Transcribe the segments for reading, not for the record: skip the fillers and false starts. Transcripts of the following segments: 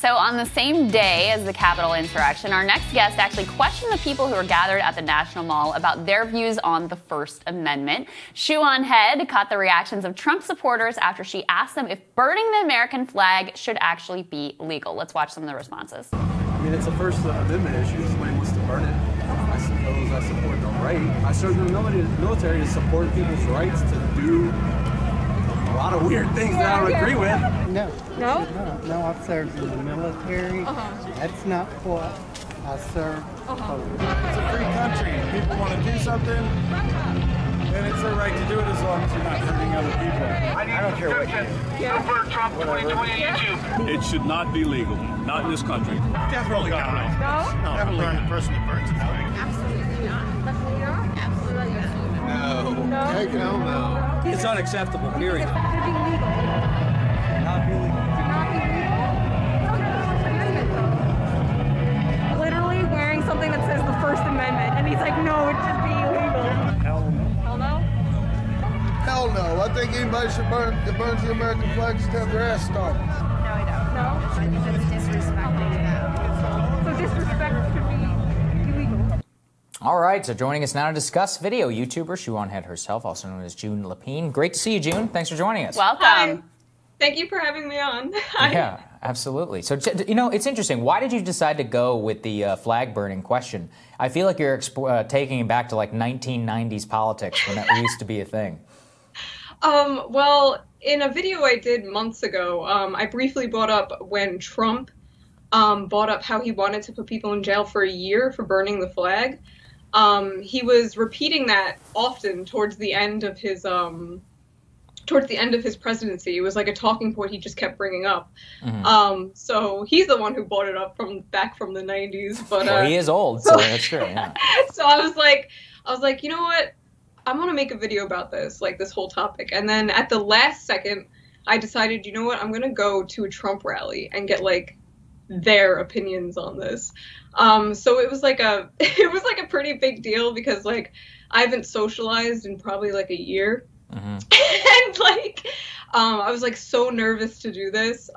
So on the same day as the Capitol insurrection, our next guest actually questioned the people who were gathered at the National Mall about their views on the First Amendment. Shoe0nHead caught the reactions of Trump supporters after she asked them if burning the American flag should actually be legal. Let's watch some of the responses. I mean, it's a First Amendment issue. Somebody wants to burn it. I suppose I support the right. I served in the military to support people's rights to do a lot of weird things that I don't agree with. No. No? No, I've served in the military. That's not what I served for. It's a free country. If people want to do something, then it's their right to do it as long as you're not hurting other people. I don't care what you do. Trump 2020 on YouTube. It should not be legal. Not in this country. Definitely not. No? Definitely not. The person that burns the flag. Absolutely not. Definitely not? Absolutely not. No. No? Heck no, no. It's unacceptable, period. It's not be legal. Not be legal. Not be legal? Literally wearing something that says the First Amendment, and he's like, no, it should be illegal. Hell no. Hell no? Hell no. I think anybody should burn that burns the American flag should have their ass stomped. No, I don't. No? It's disrespecting them. So disrespect should be illegal. All right, so joining us now to discuss video, YouTuber Shoe0nHead herself, also known as June Lapine. Great to see you, June. Thanks for joining us. Welcome. Hi. Thank you for having me on. Hi. Yeah, absolutely. So, you know, it's interesting. Why did you decide to go with the flag burning question? I feel like you're taking it back to like 1990s politics when that used to be a thing. Well, in a video I did months ago, I briefly brought up when Trump brought up how he wanted to put people in jail for a year for burning the flag. He was repeating that often towards the end of his presidency. It was like a talking point he just kept bringing up. So he's the one who brought it up back from the 90s. But well, he is old, so that's true. Yeah. So I was like, you know what? I'm gonna make a video about this, like this whole topic. And then at the last second, I decided, you know what? I'm gonna go to a Trump rally and get like their opinions on this. So it was like a pretty big deal because like I haven't socialized in probably like a year. And like I was like so nervous to do this.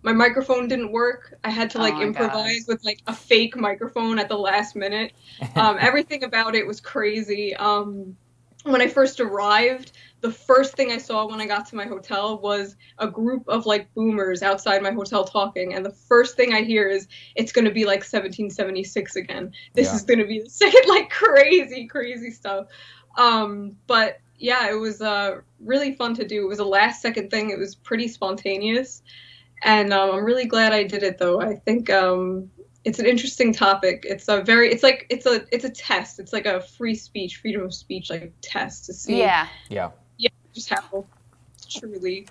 My microphone didn't work. I had to like improvise with like a fake microphone at the last minute. Everything about it was crazy. When I first arrived, the first thing I saw when I got to my hotel was a group of like boomers outside my hotel talking, and the first thing I hear is it's going to be like 1776 again. This is going to be the second like crazy stuff. But yeah, it was really fun to do. It was a last second thing. It was pretty spontaneous, and I'm really glad I did it though. I think it's an interesting topic. It's a test. It's like a freedom of speech like test to see. Yeah. Just how truly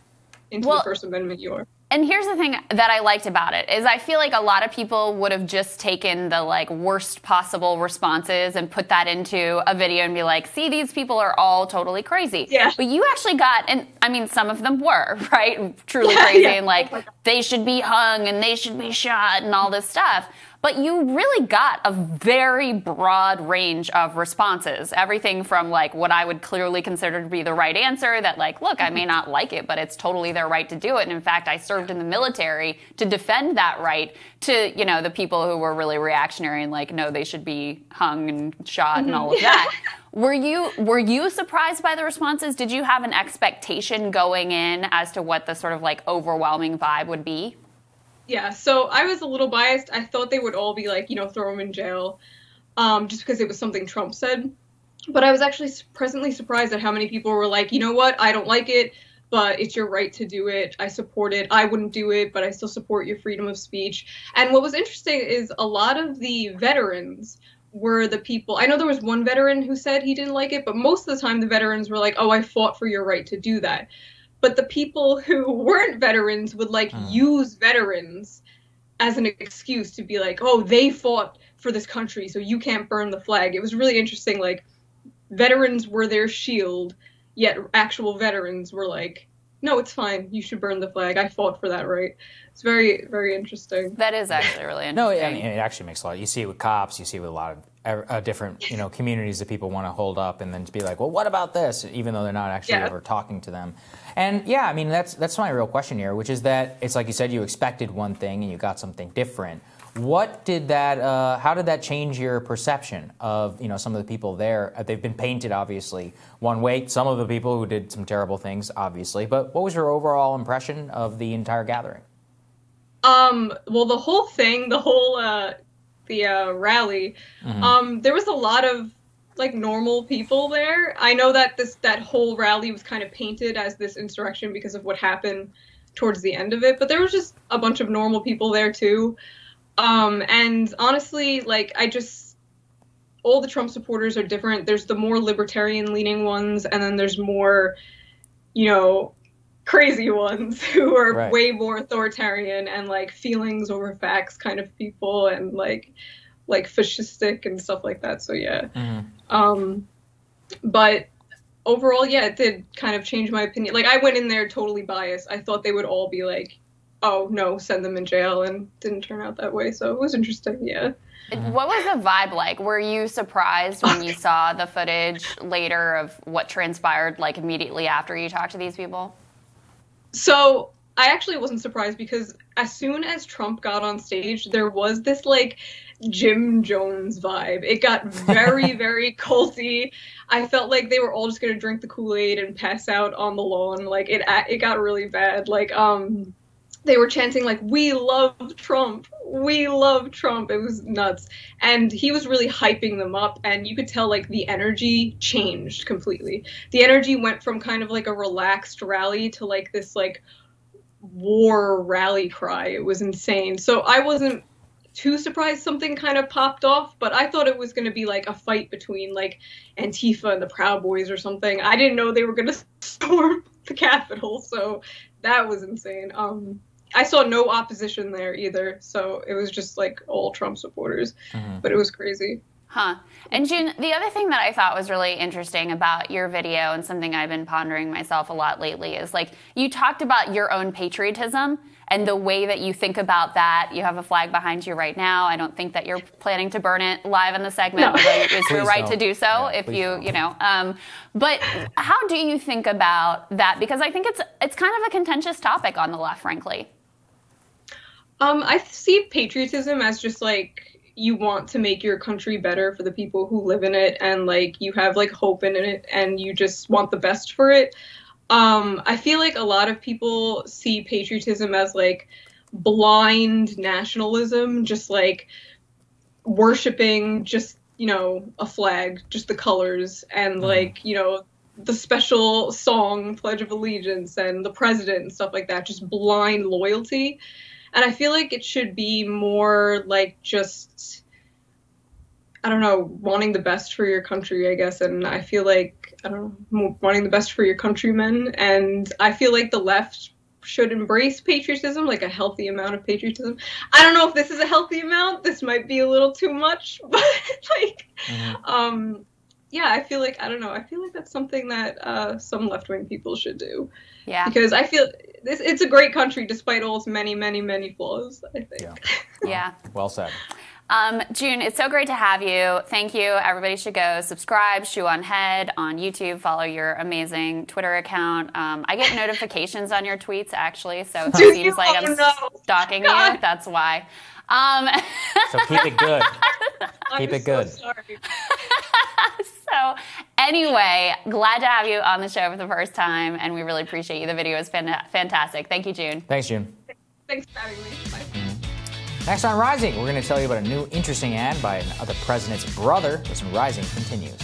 into the First Amendment you are. And here's the thing that I liked about it is I feel like a lot of people would have just taken the like worst possible responses and put that into a video and be like, see, these people are all totally crazy. Yeah. But you actually got, and I mean, some of them were, right? Truly crazy and like they should be hung and they should be shot and all this stuff. But you really got a very broad range of responses. Everything from like what I would clearly consider to be the right answer that like, look, I may not like it, but it's totally their right to do it. And in fact, I served in the military to defend that right, to, you know, the people who were really reactionary and like, no, they should be hung and shot and all of that. Were you surprised by the responses? Did you have an expectation going in as to what the sort of like overwhelming vibe would be? Yeah, so I was a little biased. I thought they would all be like, you know, throw him in jail, just because it was something Trump said. But I was actually pleasantly surprised at how many people were like, you know what, I don't like it, but it's your right to do it. I support it. I wouldn't do it, but I still support your freedom of speech. And what was interesting is a lot of the veterans were the people. I know there was one veteran who said he didn't like it, but most of the time the veterans were like, oh, I fought for your right to do that. But the people who weren't veterans would like use veterans as an excuse to be like, oh, they fought for this country, so you can't burn the flag. It was really interesting. Like, veterans were their shield, yet actual veterans were like, no, it's fine. You should burn the flag. I fought for that right. it's very, very interesting. That is actually really interesting. No, I mean, it actually makes a lot. You see it with cops. You see it with a lot of different, communities that people want to hold up, and then to be like, well, what about this? Even though they're not actually ever talking to them. And yeah, I mean, that's my real question here, which is that it's like you said, you expected one thing and you got something different. What did that? How did that change your perception of some of the people there? They've been painted obviously one way. Some of the people who did some terrible things, obviously. But what was your overall impression of the entire gathering? Well, the whole thing, the rally, there was a lot of like normal people there. I know that that whole rally was kind of painted as this insurrection because of what happened towards the end of it, but there was just a bunch of normal people there too. And honestly, like, all the Trump supporters are different. There's the more libertarian leaning ones, and then there's more, crazy ones who are way more authoritarian and like feelings over facts kind of people, and like fascistic and stuff like that. So yeah. But overall, yeah, it did kind of change my opinion. Like, I went in there totally biased. I thought they would all be like, oh no, send them in jail, and didn't turn out that way. So it was interesting, yeah. What was the vibe like? Were you surprised when you saw the footage later of what transpired, like immediately after you talked to these people? So I actually wasn't surprised, because as soon as Trump got on stage, there was this like Jim Jones vibe. It got very, very culty. I felt like they were all just gonna drink the Kool-Aid and pass out on the lawn. Like it got really bad. Like they were chanting like, "We love Trump, we love Trump." It was nuts. And he was really hyping them up, and you could tell like the energy changed completely. The energy went from kind of like a relaxed rally to like this like war rally cry. It was insane. So I wasn't too surprised something kind of popped off, but I thought it was going to be like a fight between like Antifa and the Proud Boys or something. I didn't know they were going to storm the Capitol, so that was insane. I saw no opposition there either, so it was just like all Trump supporters, but it was crazy. Huh. And June, the other thing that I thought was really interesting about your video, and something I've been pondering myself a lot lately, is like you talked about your own patriotism and the way that you think about that. You have a flag behind you right now. I don't think that you're planning to burn it live in the segment, although it's your right to do so if you know. But how do you think about that? Because I think it's kind of a contentious topic on the left, frankly. I see patriotism as just like, you want to make your country better for the people who live in it, and like you have like hope in it, and you just want the best for it. I feel like a lot of people see patriotism as like blind nationalism, just like worshiping just, a flag, just the colors, and like, the special song, Pledge of Allegiance, and the president and stuff like that, just blind loyalty. And I feel like it should be more like just, I don't know, wanting the best for your country, I guess. And I feel like, I don't know, wanting the best for your countrymen. And I feel like the left should embrace patriotism, like a healthy amount of patriotism. I don't know if this is a healthy amount. This might be a little too much, but like, yeah, I feel like, I don't know, I feel like that's something that some left-wing people should do. Yeah. Because I feel it's a great country despite all its many, many, many flaws, I think. Yeah. Well said. June, it's so great to have you. Thank you. Everybody should go subscribe, Shoe0nHead on YouTube, follow your amazing Twitter account. I get notifications on your tweets, actually, so if it seems like I'm stalking you, that's why. So keep it good. Keep it good. So sorry. So anyway, glad to have you on the show for the first time, and we really appreciate you. The video is fantastic. Thank you, June. Thanks, June. Thanks for having me. Bye. Next on Rising, we're going to tell you about a new interesting ad by the president's brother. Listen, Rising continues.